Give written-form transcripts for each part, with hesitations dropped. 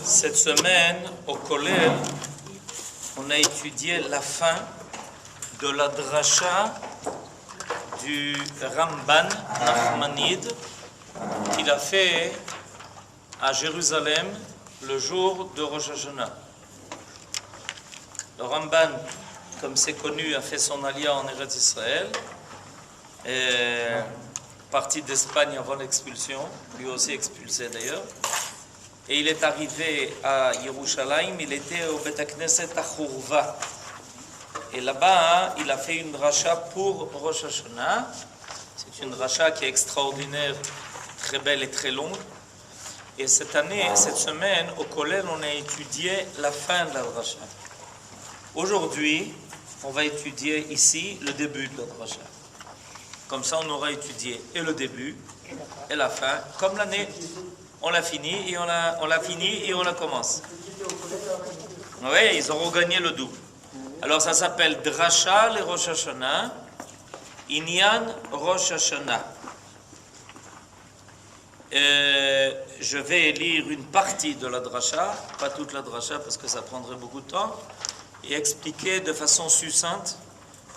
Cette semaine, au Kollel, on a étudié la fin de la dracha du Ramban Nachmanide qu'il a fait à Jérusalem le jour de Rosh Hashanah. Le Ramban, comme c'est connu, a fait son alia en Eretz Israël, parti d'Espagne avant l'expulsion, lui aussi expulsé d'ailleurs. Et il est arrivé à Yerushalayim, il était au Bet HaKnesset à Chourva. Et là-bas, il a fait une dracha pour Rosh Hashanah. C'est une dracha qui est extraordinaire, très belle et très longue. Et cette année, cette semaine, au Kollel, on a étudié la fin de la dracha. Aujourd'hui, on va étudier ici le début de la dracha. Comme ça, on aura étudié et le début et la fin. Comme l'année, on l'a fini et on l'a fini et on la commence. Oui, ils auront gagné le double. Alors ça s'appelle Dracha le Rosh Hashanah, Inyan Rosh Hashanah. Je vais lire une partie de la Dracha, pas toute la Dracha parce que ça prendrait beaucoup de temps, et expliquer de façon succincte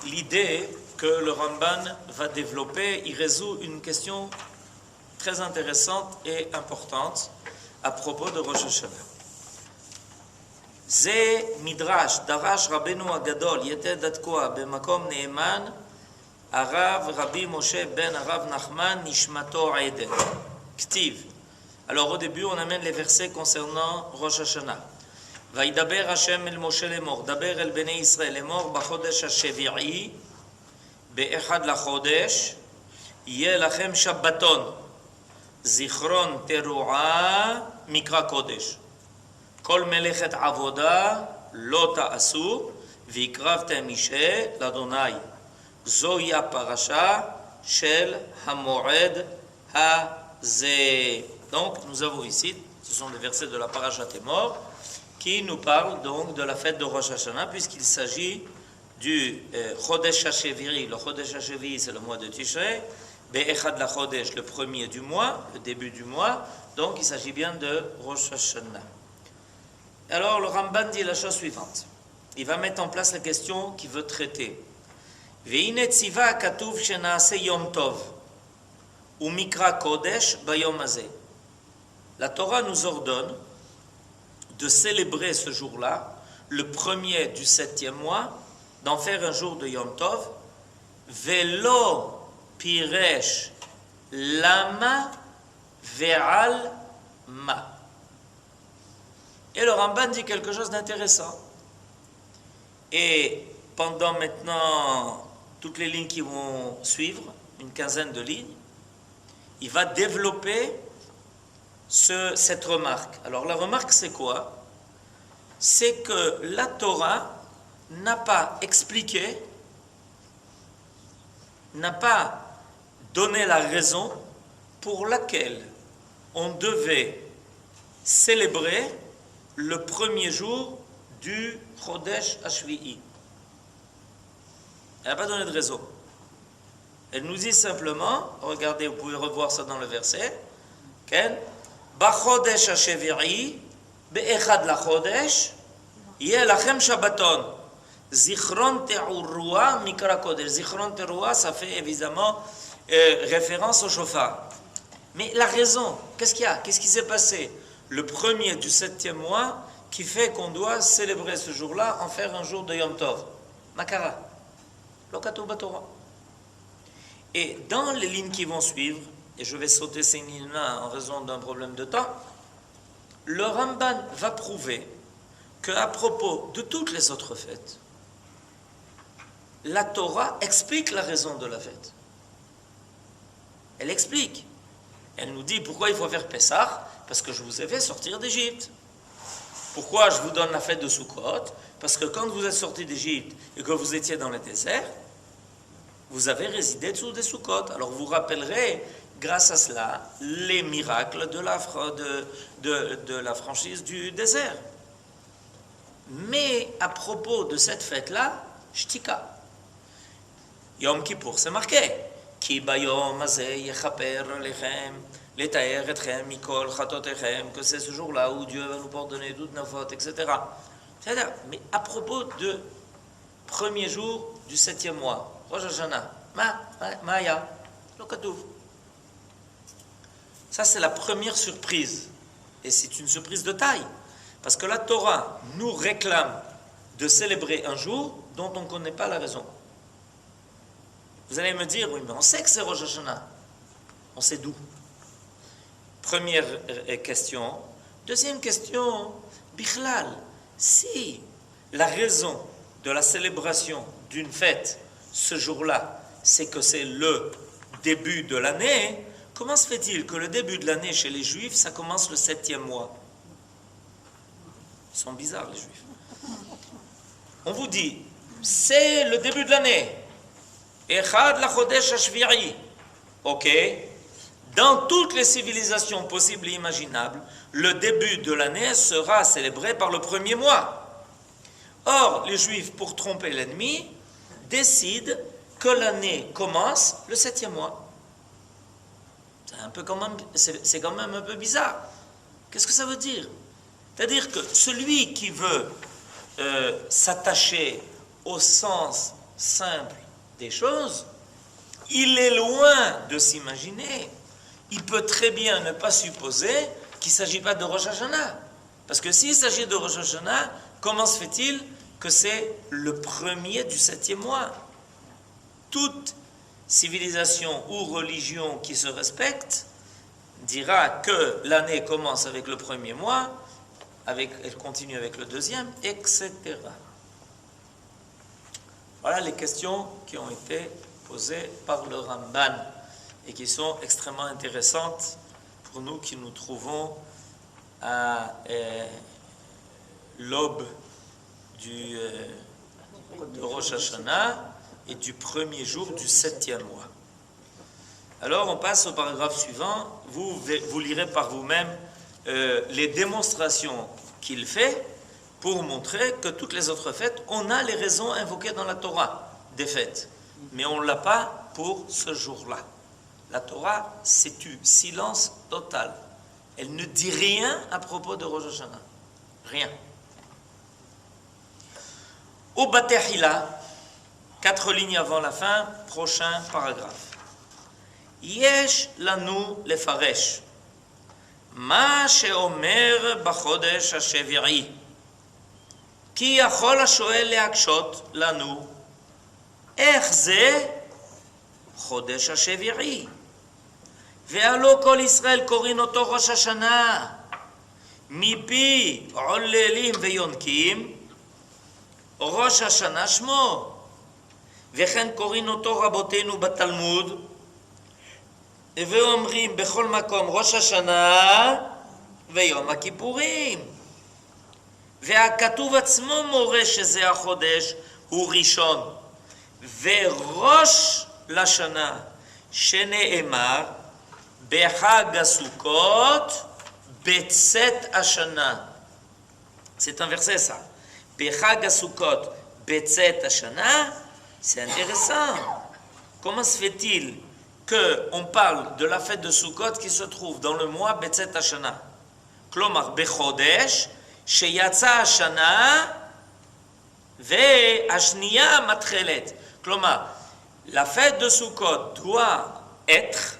l'idée que le Ramban va développer. Il résout une question très intéressante et importante à propos de Rosh Hashanah. זה מדרש, דרש רבנו הגדול, יתד תקוע, במקום נאמן, הרב רבי משה בן הרב נחמן, נשמתו עדן. כתיב. Alors au début, on amène les versets concernant Rosh Hashanah. וידבר השם אל משה לאמור, דבר אל בני ישראל לאמור, בחודש השביעי, באחד לחודש, יהיה לכם שבתון. זיכרון תרועה מקרא קודש. כל מלאכת עבודה לא תעשו, והקרבתם אישה לאדוני. זוהי הפרשה של המועד הזה. Donc, nous avons ici, ce sont des versets de la Parashat Emor, qui nous parlent donc de la fête de Rosh Hashanah, puisqu'il s'agit du Chodesh HaSheviri. Le Chodesh HaSheviri, c'est le mois de Tishrei. Be'echad la Chodesh, le premier du mois, le début du mois. Donc, il s'agit bien de Rosh Hashanah. Alors, le Ramban dit la chose suivante. Il va mettre en place la question qu'il veut traiter. Ve'ine tziva katuv shenaase yom tov, ou mikra kodesh bayom hazeh. La Torah nous ordonne de célébrer ce jour-là, le premier du 7e mois, d'en faire un jour de Yom Tov, Velo piresh lama ve'al ma. Et le Ramban dit quelque chose d'intéressant. Et pendant maintenant toutes les lignes qui vont suivre, une quinzaine de lignes, il va développer cette remarque. Alors la remarque c'est quoi? C'est que la Torah n'a pas expliqué, n'a pas donné la raison pour laquelle on devait célébrer le premier jour du Chodesh HaShvi'i. Elle n'a pas donné de raison. Elle nous dit simplement, regardez, vous pouvez revoir ça dans le verset, Ken, Bachodesh HaShvi'i, Be'echad lachodesh, Yeh lachem Shabbaton. Zichron te'urua mikra kodesh. Zichron te'urua, ça fait évidemment référence au shofar. Mais la raison, qu'est-ce qu'il y a? Qu'est-ce qui s'est passé? Le premier du 7e mois qui fait qu'on doit célébrer ce jour-là, en faire un jour de Yom Tov. Makara. Lo katuv baTorah. Et dans les lignes qui vont suivre, et je vais sauter ces lignes-là en raison d'un problème de temps, le Ramban va prouver qu'à propos de toutes les autres fêtes, la Torah explique la raison de la fête. Elle explique. Elle nous dit pourquoi il faut faire Pessah, parce que je vous ai fait sortir d'Égypte. Pourquoi je vous donne la fête de Sukkot? Parce que quand vous êtes sortis d'Égypte et que vous étiez dans le désert, vous avez résidé dessous des Sukkot. Alors vous rappellerez, grâce à cela, les miracles de la franchise du désert. Mais à propos de cette fête-là, Shtika. Yom Kippour, c'est marqué. Ki bayom hazeh yechaper alechem L'Etaer etchem mikol chatotechem, que c'est ce jour-là où Dieu va nous pardonner toutes nos fautes, etc. C'est-à-dire, mais à propos de premier jour du 7e mois, Rosh Hashanah, Maya, Lokatouf. Ça, c'est la première surprise. Et c'est une surprise de taille. Parce que la Torah nous réclame de célébrer un jour dont on ne connaît pas la raison. Vous allez me dire, oui, mais on sait que c'est Rosh Hashanah. On sait d'où? Première question. Deuxième question, Bichlal, si la raison de la célébration d'une fête ce jour-là, c'est que c'est le début de l'année, comment se fait-il que le début de l'année chez les Juifs, ça commence le 7e mois? Ils sont bizarres, les Juifs. On vous dit, c'est le début de l'année. Echad la Chodesh HaShvi'i. Ok. Dans toutes les civilisations possibles et imaginables, le début de l'année sera célébré par le premier mois. Or, les Juifs, pour tromper l'ennemi, décident que l'année commence le 7e mois. C'est quand même un peu bizarre. Qu'est-ce que ça veut dire? C'est-à-dire que celui qui veut s'attacher au sens simple des choses, il est loin de s'imaginer. Il peut très bien ne pas supposer qu'il ne s'agit pas de Rosh Hashanah. Parce que s'il s'agit de Rosh Hashanah, comment se fait-il que c'est le premier du 7e mois? Toute civilisation ou religion qui se respecte dira que l'année commence avec le premier mois, elle continue avec le deuxième, etc. Voilà les questions qui ont été posées par le Ramban et qui sont extrêmement intéressantes pour nous qui nous trouvons à l'aube de Rosh Hashanah et du premier jour du 7e mois. Alors on passe au paragraphe suivant. Vous lirez par vous-même les démonstrations qu'il fait pour montrer que toutes les autres fêtes, on a les raisons invoquées dans la Torah des fêtes, mais on ne l'a pas pour ce jour-là. La Torah s'est tue, silence total. Elle ne dit rien à propos de Rosh Hashanah. Rien. Au Batehila, 4 lignes avant la fin, prochain paragraphe. Yesh lanu lefaresh. Ma sheomer b'chodesh hashevi'i. Ki yachol hashoel leakshot lanu. Ech ze chodesh hashevi'i. Ve'alo kol Israel korin oto Rosh Hashanah. Mipi ollelim ve'yonkim. Rosh Hashanah shmo. וכן קוראים אותו רבותינו בתלמוד ואומרים בכל מקום ראש השנה ויום הכיפורים והכתוב עצמו מורה שזה החודש הוא ראשון וראש לשנה שנאמר בחג הסוכות בצאת השנה. C'est un verset ça. בחג הסוכות בצאת השנה. C'est intéressant. Comment se fait-il qu'on parle de la fête de Sukkot qui se trouve dans le mois Betzet Hashana? Klomar Bechodesh, Sheyatsa Hashana, Ve Ashniya Matchelet. Klomar, la fête de Sukkot doit être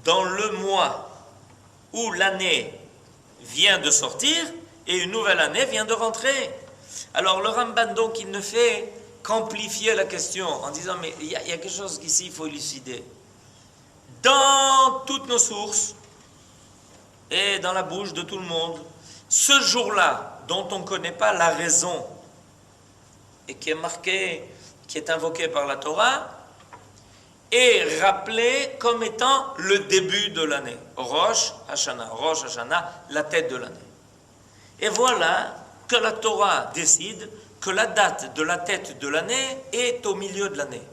dans le mois où l'année vient de sortir et une nouvelle année vient de rentrer. Alors le Ramban donc il ne fait qu'amplifier la question en disant mais il y a quelque chose qu'ici il faut élucider. Dans toutes nos sources et dans la bouche de tout le monde, ce jour-là dont on ne connaît pas la raison et qui est marqué, qui est invoqué par la Torah, est rappelé comme étant le début de l'année. Rosh Hashanah, la tête de l'année. Et voilà que la Torah décide que la date de la tête de l'année est au milieu de l'année.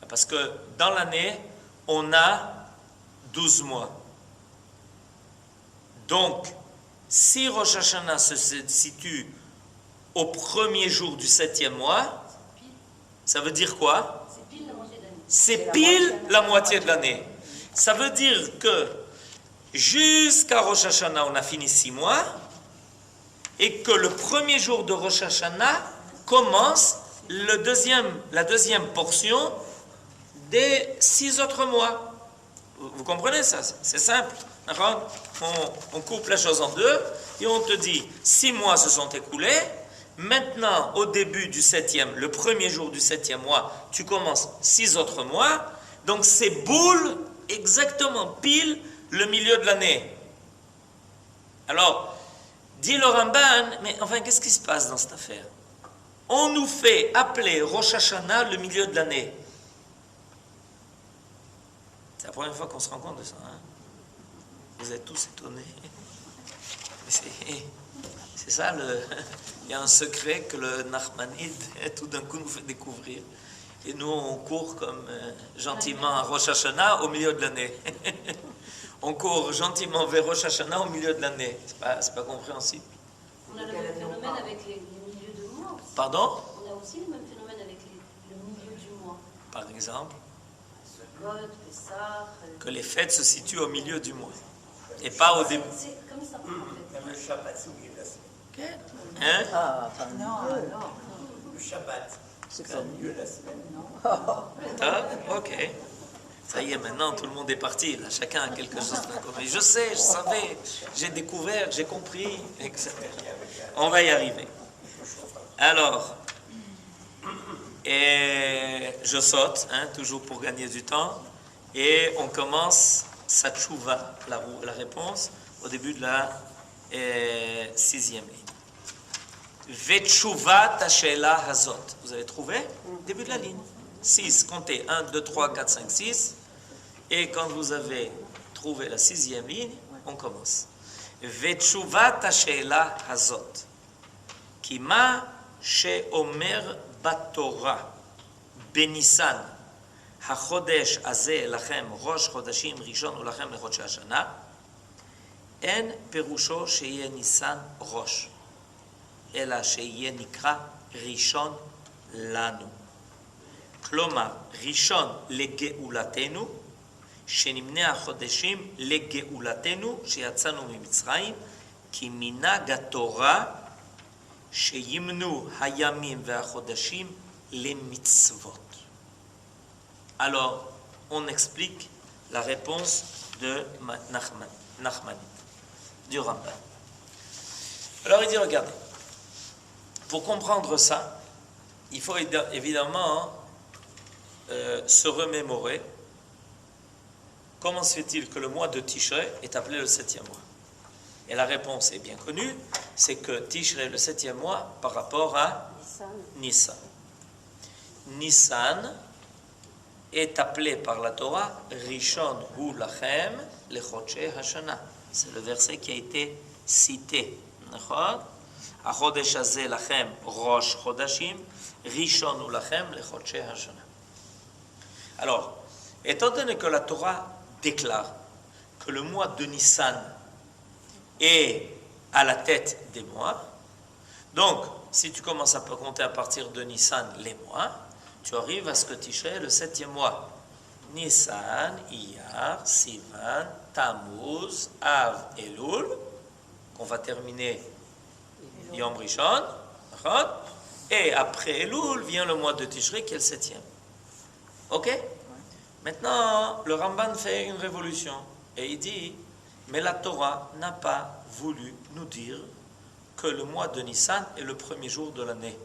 Parce que dans l'année, on a 12 mois. Donc, si Rosh Hashanah se situe au premier jour du 7e mois, ça veut dire quoi? C'est pile la moitié de l'année. Ça veut dire que jusqu'à Rosh Hashanah, on a fini 6 mois, et que le premier jour de Rosh Hashanah commence la deuxième portion des 6 autres mois. Vous comprenez ça? C'est simple. On coupe la chose en deux et on te dit 6 mois se sont écoulés. Maintenant, au début du 7e, le premier jour du 7e mois, tu commences 6 autres mois. Donc c'est boule exactement pile le milieu de l'année. Alors, dit le Ramban, mais enfin, qu'est-ce qui se passe dans cette affaire? On nous fait appeler Rosh Hashanah le milieu de l'année. C'est la première fois qu'on se rend compte de ça. Hein? Vous êtes tous étonnés. C'est ça, il y a un secret que le Nachmanide, tout d'un coup, nous fait découvrir. Et nous, on court comme gentiment à Rosh Hashanah au milieu de l'année. On court gentiment vers Rosh Hashanah au milieu de l'année. C'est pas compréhensible. On a le même phénomène avec les milieux de mois aussi. Pardon? On a aussi le même phénomène avec le milieu du mois. Par exemple? Sukkot, Pessah. Que les fêtes se situent au milieu du mois. Et pas au début. C'est comme ça, en fait. Le Shabbat, c'est au milieu de la semaine. Hein? Ah, enfin, Non. Le Shabbat, c'est au milieu de la semaine. Ah, ok. Ça y est, maintenant tout le monde est parti. Là, chacun a quelque chose de commun. Je sais, je savais, j'ai découvert, j'ai compris, etc. On va y arriver. Alors, et je saute, hein, toujours pour gagner du temps, et on commence sa tchouva, la réponse, au début de la 6e ligne. Vetchouva tachela hazot. Vous avez trouvé? Début de la ligne. 6, comptez 1, 2, 3, 4, 5, 6. Et quand vous avez trouvé la 6e ligne, on commence. Vetchouva tachela hazot. Kima sheomer batorah benisan hachodesh azeh lachem rosh chodashim rishon ulachem lechodshei hashana en perusho sheyeh nisan rosh אלא שיהיה נקרא ראשון לנו. כלומר, ראשון לגאולתנו, שנמנה החודשים לגאולתנו, שיצאנו ממצרים, כי מנהג התורה שימנו הימים והחודשים למצוות. Alors, on explique la réponse de Nachmanide, du Ramban. Alors, il dit, regardez, pour comprendre ça, il faut évidemment se remémorer comment se fait-il que le mois de Tishrei est appelé le 7e mois. Et la réponse est bien connue, c'est que Tishrei est le 7e mois par rapport à Nissan. Nissan est appelé par la Torah Rishon hu lachem lechodshei hashana. C'est le verset qui a été cité. החודש הזה לכם ראש חודשים, ראשון הוא לכם לחודשי השנה. Alors, étant donné que la Torah déclare que le mois de Nissan est à la tête des mois, donc, si tu commences à compter à partir de Nissan les mois, tu arrives à ce que Tishrei est le 7e mois. Nissan, Iyar, Sivan, Tammuz, Av, Elul, qu'on va terminer Yom Rishon, et après Elul vient le mois de Tishrei qui est le 7e. Ok? Maintenant, le Ramban fait une révolution et il dit, mais la Torah n'a pas voulu nous dire que le mois de Nissan est le premier jour de l'année.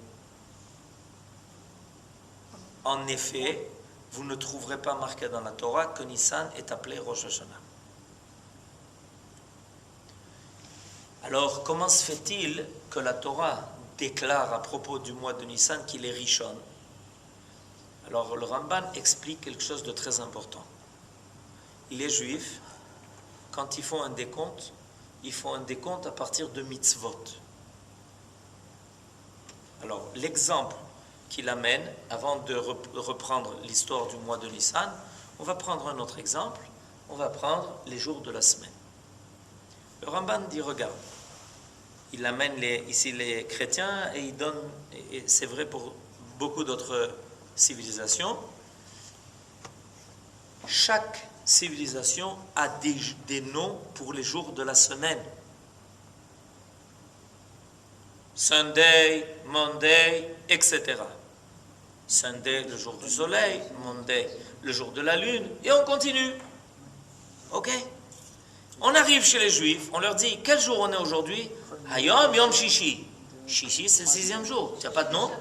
En effet, vous ne trouverez pas marqué dans la Torah que Nissan est appelé Rosh Hashanah. Alors, comment se fait-il que la Torah déclare à propos du mois de Nissan qu'il est Rishon? Alors, le Ramban explique quelque chose de très important. Les Juifs, quand ils font un décompte à partir de mitzvot. Alors, l'exemple qu'il amène, avant de reprendre l'histoire du mois de Nissan, on va prendre un autre exemple, on va prendre les jours de la semaine. Le Ramban dit, regarde, il amène ici les chrétiens et il donne, et c'est vrai pour beaucoup d'autres civilisations, chaque civilisation a des noms pour les jours de la semaine. Sunday, Monday, etc. Sunday, le jour du soleil, Monday, le jour de la lune, et on continue. Ok? On arrive chez les Juifs, on leur dit, quel jour on est aujourd'hui? Hayom Yom Shishi. Shishi, c'est le 6e jour. Il n'y a pas de nom?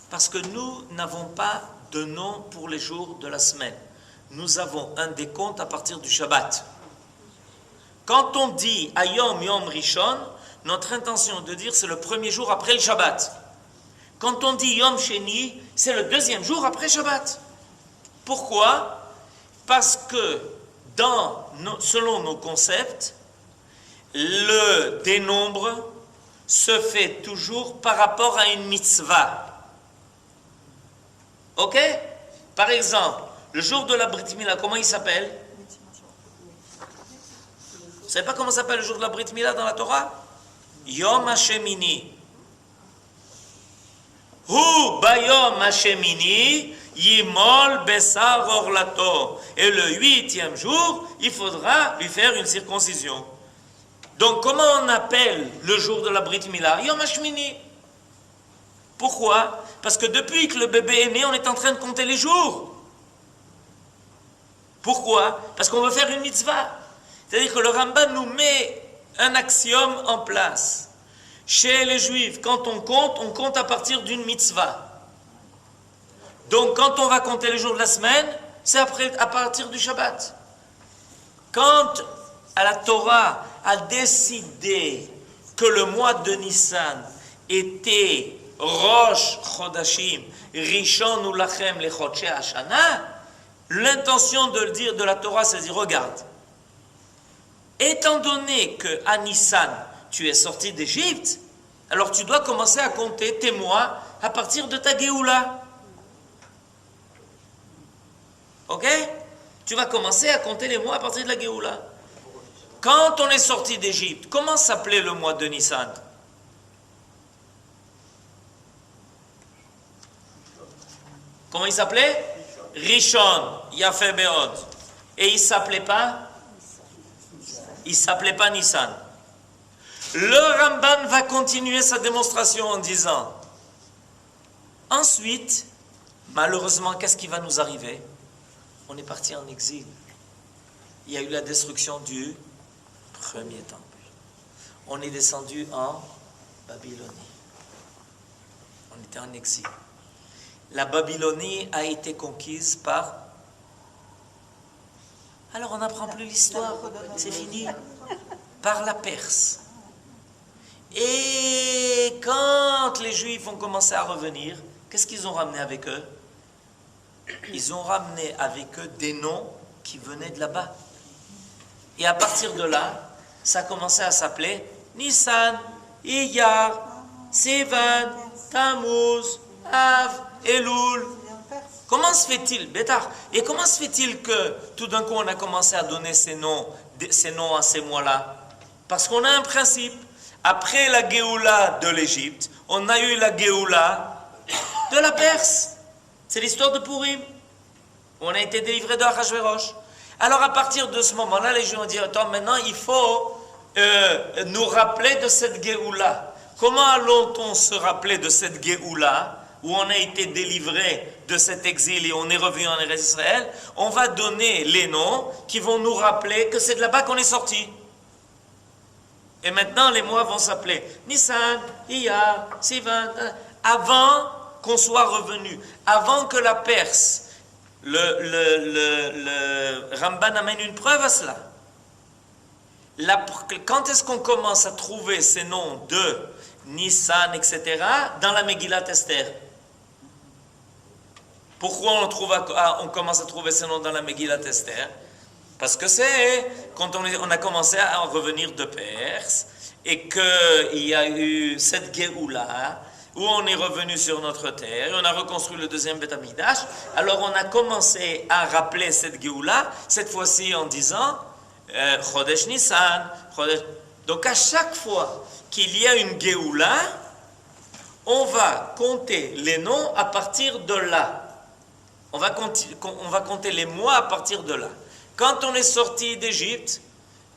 Parce que nous n'avons pas de nom pour les jours de la semaine. Nous avons un décompte à partir du Shabbat. Quand on dit Hayom Yom Rishon, notre intention est de dire c'est le premier jour après le Shabbat. Quand on dit Yom Sheni, c'est le 2e jour après Shabbat. Pourquoi? Parce que selon nos concepts, le dénombre se fait toujours par rapport à une mitzvah. Ok? Par exemple, le jour de la Brit Mila, comment il s'appelle? Vous savez pas comment s'appelle le jour de la Brit Mila dans la Torah? Yom Hashemini. Hu bayom Hashemini yimol besar orlato. Et le 8e jour, il faudra lui faire une circoncision. Donc, comment on appelle le jour de la Brit Mila? Yom Hashemini. Pourquoi? Parce que depuis que le bébé est né, on est en train de compter les jours. Pourquoi? Parce qu'on veut faire une mitzvah. C'est-à-dire que le Rambam nous met un axiome en place. Chez les Juifs, quand on compte à partir d'une mitzvah. Donc, quand on va compter les jours de la semaine, c'est à partir du Shabbat. Quand la Torah a décidé que le mois de Nissan était Rosh Chodashim, Rishon ou Lachem le Chodshei Hashana, l'intention de le dire de la Torah, c'est de dire, regarde, étant donné qu'à Nissan, tu es sorti d'Égypte, alors tu dois commencer à compter tes mois à partir de ta Géoula. Ok? Tu vas commencer à compter les mois à partir de la Géoula. Quand on est sorti d'Égypte, comment s'appelait le mois de Nissan? Comment il s'appelait? Rishon, Yafé Be'od. Et il ne s'appelait pas? Il ne s'appelait pas Nissan. Le Ramban va continuer sa démonstration en disant, ensuite, malheureusement, qu'est-ce qui va nous arriver? On est parti en exil. Il y a eu la destruction du premier temple. On est descendu en Babylonie. On était en exil. La Babylonie a été conquise par... Alors on n'apprend plus l'histoire, c'est fini. Par la Perse. Et quand les Juifs ont commencé à revenir, qu'est-ce qu'ils ont ramené avec eux? Ils ont ramené avec eux des noms qui venaient de là-bas. Et à partir de là, ça a commencé à s'appeler Nissan, Iyar, Sivan, Tammuz, Av, Elul. Comment se fait-il, Bétar? Et comment se fait-il que tout d'un coup on a commencé à donner ces noms à ces mois-là? Parce qu'on a un principe. Après la Géoula de l'Égypte, on a eu la Géoula de la Perse. C'est l'histoire de Purim. On a été délivré de Achashverosh. Alors à partir de ce moment-là, les Juifs ont dit, attends, maintenant il faut nous rappeler de cette Géoula. Comment allons-on se rappeler de cette Géoula où on a été délivré de cet exil et on est revenu en Eretz Israël? On va donner les noms qui vont nous rappeler que c'est de là-bas qu'on est sorti. Et maintenant, les mois vont s'appeler Nissan, Iyar, Sivan, avant qu'on soit revenu, avant que la Perse, le Ramban amène une preuve à cela. Quand est-ce qu'on commence à trouver ces noms de Nissan, etc., dans la Megillat Esther? Pourquoi on commence à trouver ces noms dans la Megillat Esther? Parce que c'est quand on a commencé à revenir de Perse et qu'il y a eu cette Géoula où on est revenu sur notre terre et on a reconstruit le deuxième Beth Amikdash. Alors on a commencé à rappeler cette Géoula, cette fois-ci en disant Chodesh Nissan. Donc à chaque fois qu'il y a une Géoula, on va compter les noms à partir de là. On va compter les mois à partir de là. Quand on est sorti d'Égypte,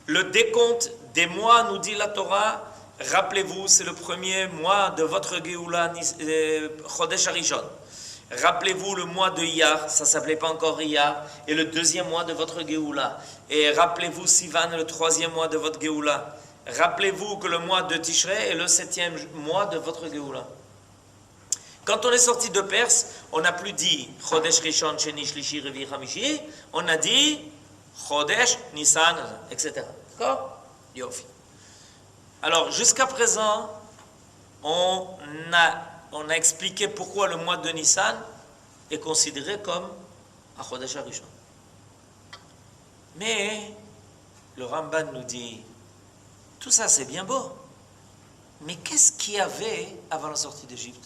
le décompte des mois, nous dit la Torah, rappelez-vous, c'est le premier mois de votre Géoula, Chodesh Harishon. Rappelez-vous le mois de Iyar, ça ne s'appelait pas encore Iyar, et le deuxième mois de votre Géoula. Et rappelez-vous Sivan, le troisième mois de votre Géoula. Rappelez-vous que le mois de Tishrei est le septième mois de votre Géoula. Quand on est sorti de Perse, on n'a plus dit Chodesh Rishon, Sheni, Shlishi, Revi, Hamishi, on a dit Chodesh, Nissan, etc. D'accord? Yofi. Alors, jusqu'à présent, on a expliqué pourquoi le mois de Nissan est considéré comme un Chodesh Harishon. Mais le Ramban nous dit, tout ça c'est bien beau, mais qu'est-ce qu'il y avait avant la sortie d'Égypte?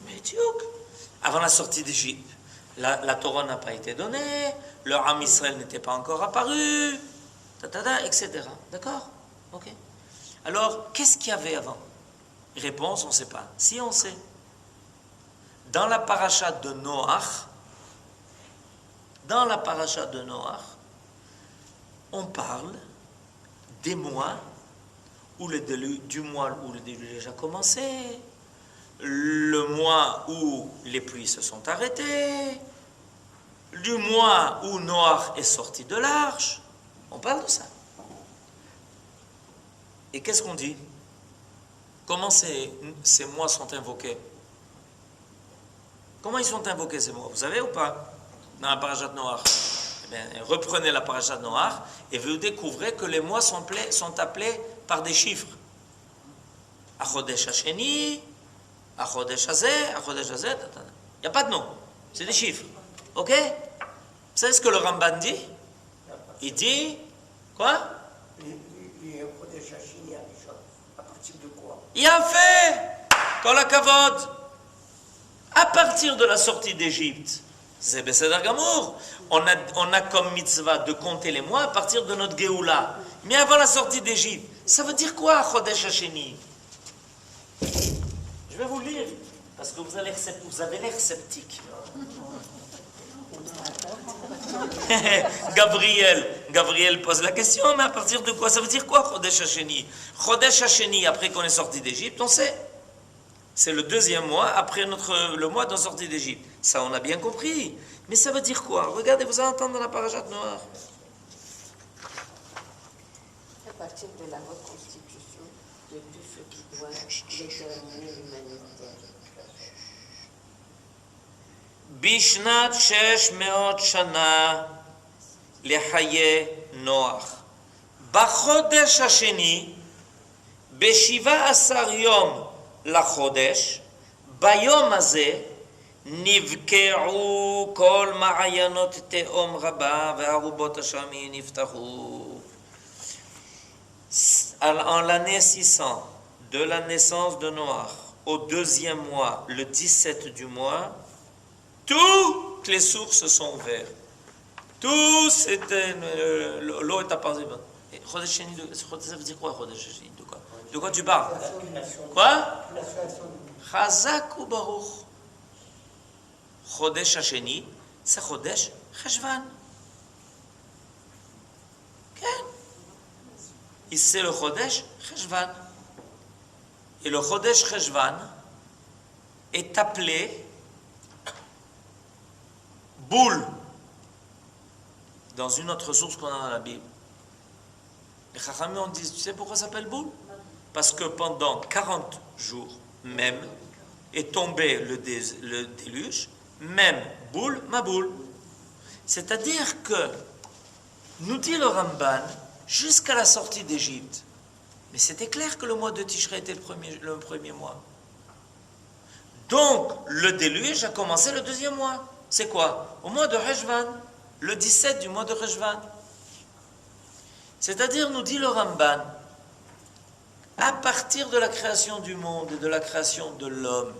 Mais Dieu, avant la sortie d'Égypte, la Torah n'a pas été donnée, le Ham Israël n'était pas encore apparu, etc. D'accord? Ok. Alors, qu'est-ce qu'il y avait avant? Réponse, on ne sait pas. Si, on sait. Dans la paracha de Noach, on parle des mois du mois où le déluge a commencé, le mois où les pluies se sont arrêtées, du mois où Noach est sorti de l'arche. On parle de ça. Et qu'est-ce qu'on dit? Comment ces mois sont invoqués? Comment ils sont invoqués ces mois? Vous savez ou pas? Dans la parasha de Noach. Eh bien, reprenez la parasha de Noach et vous découvrez que les mois sont appelés par des chiffres. Achodesh Hasheni, Achodesh Hazeh, Achodesh Hazeh, il n'y a pas de nom. C'est des chiffres. Ok? Vous savez ce que le Ramban dit? Il dit, quoi? À partir de quoi? Il a fait Kol HaKavod. À partir de la sortie d'Égypte, c'est Beseder Gamour. On a comme mitzvah de compter les mois à partir de notre Géoula. Mais avant la sortie d'Égypte, ça veut dire quoi, Chodesh Hasheni? Je vais vous lire, parce que vous avez l'air sceptique. Gabriel pose la question, mais à partir de quoi? Ça veut dire quoi, Chodesh Hasheni? Chodesh Hasheni, après qu'on est sorti d'Égypte, on sait. C'est le deuxième mois après le mois de sortie d'Égypte. Ça, on a bien compris. Mais ça veut dire quoi? Regardez, vous allez entendre dans la parasha de Noach. À partir de la reconstitution de tout ce qui doit déterminer l'humanité. Bishnat shesh meot shana lechaye Noach. Bachodesh hasheni, beshiva asar yom לחודש, ביום הזה נבקעו כל מעיינות תהום רבה והארובות השמי נפתחו. En l'année 600 de la naissance de Noach, au deuxième mois, le 17 du mois, toutes les sources sont ouvertes. Tout c'était l'eau est apparue. Chodesh Sheni, ça veut dire quoi, Chodesh Sheni? De quoi tu parles? Quoi? Chazak ou Baruch. Chodesh Hasheni, c'est Chodesh Cheshvan. Et c'est le Chodesh Cheshvan. Et le Chodesh Cheshvan est appelé Boule dans une autre source qu'on a dans la Bible. Les Chachamim ont dit, tu sais pourquoi ça s'appelle Boule? Parce que pendant 40 jours même est tombé le déluge, même boule, ma boule. C'est-à-dire que, nous dit le Ramban, jusqu'à la sortie d'Égypte, mais c'était clair que le mois de Tishrei était le premier mois. Donc, le déluge a commencé le deuxième mois. C'est quoi? Au mois de Rejvan, le 17 du mois de Rejvan. C'est-à-dire, nous dit le Ramban, à partir de la création du monde et de la création de l'homme,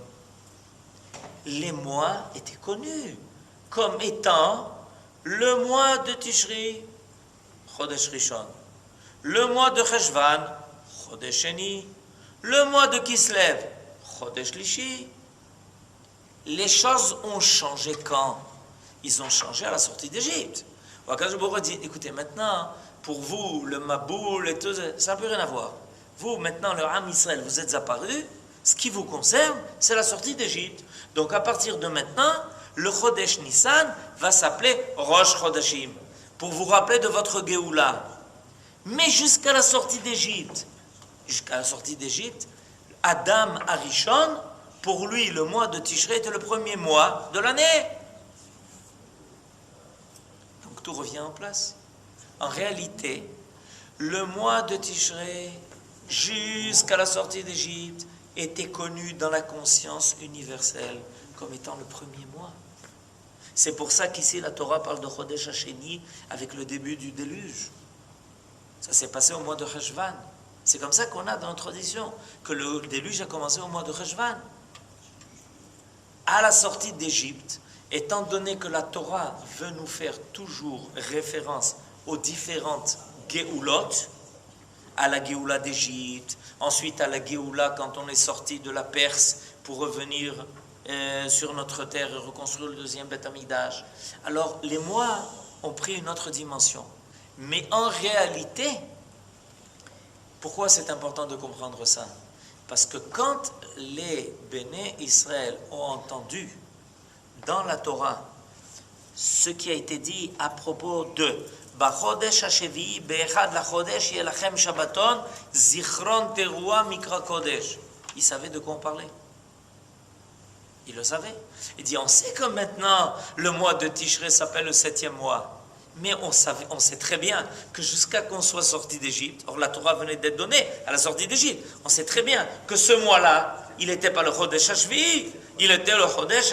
les mois étaient connus comme étant le mois de Tishri, Chodesh Rishon, le mois de Cheshvan, Chodesh Sheni, le mois de Kislev, Chodesh Lishi. Les choses ont changé quand? Ils ont changé à la sortie d'Égypte. Akadosh Baruch Hu dit, écoutez, maintenant, pour vous, le Maboul et tout, ça n'a plus rien à voir. Vous, maintenant, le Ham Israël, vous êtes apparus. Ce qui vous concerne, c'est la sortie d'Égypte. Donc, à partir de maintenant, le Chodesh Nissan va s'appeler Rosh Chodashim, pour vous rappeler de votre Géoula. Mais jusqu'à la sortie d'Égypte, Adam Arishon, pour lui, le mois de Tishrei était le premier mois de l'année. Donc, tout revient en place. En réalité, le mois de Tishrei, jusqu'à la sortie d'Égypte, était connu dans la conscience universelle comme étant le premier mois. C'est pour ça qu'ici la Torah parle de Chodesh Hasheni avec le début du déluge. Ça s'est passé au mois de Cheshvan. C'est comme ça qu'on a dans notre tradition, que le déluge a commencé au mois de Cheshvan. À la sortie d'Égypte, étant donné que la Torah veut nous faire toujours référence aux différentes Géoulot, à la Géoula d'Égypte, ensuite à la Géoula quand on est sorti de la Perse pour revenir sur notre terre et reconstruire le deuxième Beth Amikdash. Alors les mois ont pris une autre dimension. Mais en réalité, pourquoi c'est important de comprendre ça? Parce que quand les Béné Israël ont entendu dans la Torah ce qui a été dit à propos de Bachodesh Hashevi, Be'echad lachodesh yelachem Shabbaton, Zichron Teruah Mikra Kodesh. Ils savaient de quoi on parlait. Ils le savaient. Il dit, on sait que maintenant le mois de Tishrei s'appelle le 7e mois. Mais on sait très bien que jusqu'à qu'on soit sorti d'Égypte, or la Torah venait d'être donnée à la sortie d'Égypte, on sait très bien que ce mois-là, il n'était pas le Chodesh Hashvi, il était le Chodesh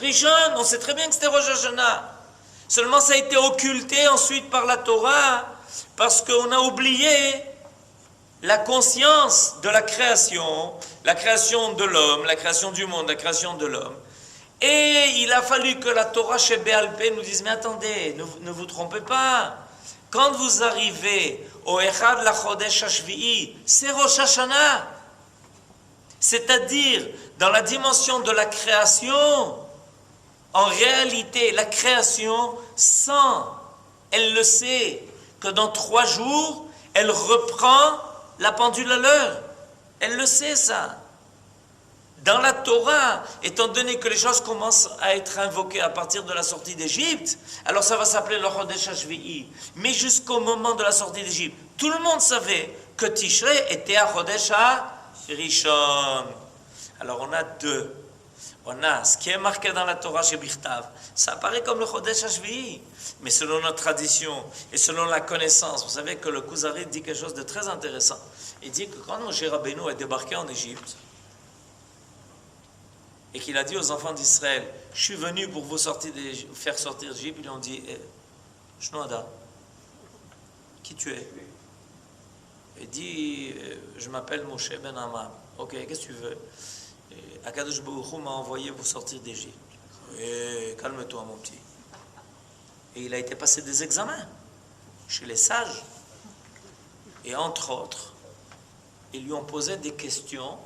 Rishon. On sait très bien que c'était Rosh Hashanah. Seulement ça a été occulté ensuite par la Torah, parce qu'on a oublié la conscience de la création de l'homme, la création du monde, la création de l'homme. Et il a fallu que la Torah chez Béal Pé nous dise, mais attendez, ne vous trompez pas. Quand vous arrivez au Echad la Chodesh Hashvi'i, c'est Rosh Hashanah. C'est-à-dire, dans la dimension de la création, en réalité, la création sent, elle le sait, que dans 3 jours, elle reprend la pendule à l'heure. Elle le sait, ça. Dans la Torah, étant donné que les choses commencent à être invoquées à partir de la sortie d'Égypte, alors ça va s'appeler le Chodesh Hashvi'i. Mais jusqu'au moment de la sortie d'Égypte, tout le monde savait que Tishrei était à Chodesh Rishon. Alors on a deux. On a ce qui est marqué dans la Torah chez Birtav. Ça apparaît comme le Chodesh Hashvi'i. Mais selon notre tradition et selon la connaissance, vous savez que le Kuzari dit quelque chose de très intéressant. Il dit que quand Moshe Rabbeinu est débarqué en Égypte, et qu'il a dit aux enfants d'Israël, je suis venu pour vous faire sortir d'Égypte, ils lui ont dit, Shnoada, qui tu es? Il dit, je m'appelle Moshe Ben Amram. Ok, qu'est-ce que tu veux? Akadosh Baruch Hu m'a envoyé vous sortir d'Égypte. Calme-toi mon petit. Et il a été passé des examens chez les sages. Et entre autres, ils lui ont posé des questions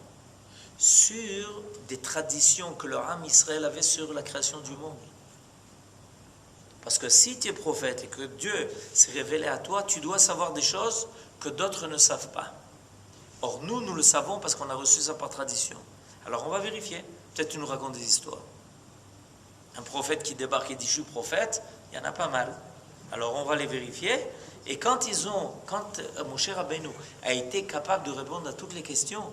sur des traditions que le Ham Israël avait sur la création du monde. Parce que si tu es prophète et que Dieu s'est révélé à toi, tu dois savoir des choses que d'autres ne savent pas. Or nous le savons parce qu'on a reçu ça par tradition. Alors on va vérifier. Peut-être tu nous racontes des histoires. Un prophète qui débarque et dit je suis prophète, il y en a pas mal. Alors on va les vérifier. Et quand Moshe Rabbeinu a été capable de répondre à toutes les questions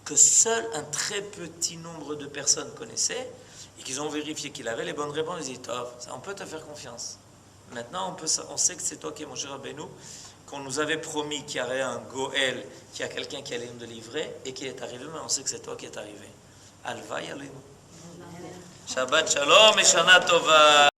que seul un très petit nombre de personnes connaissaient, et qu'ils ont vérifié qu'il avait les bonnes réponses, ils disent on peut te faire confiance. Maintenant on sait que c'est toi qui es Moshe Rabbeinu, qu'on nous avait promis qu'il y aurait un Goël, qu'il y a quelqu'un qui allait nous délivrer, et qui est arrivé, mais on sait que c'est toi qui es arrivé. Alva Yalinu. Shabbat Shalom et Shana Tova.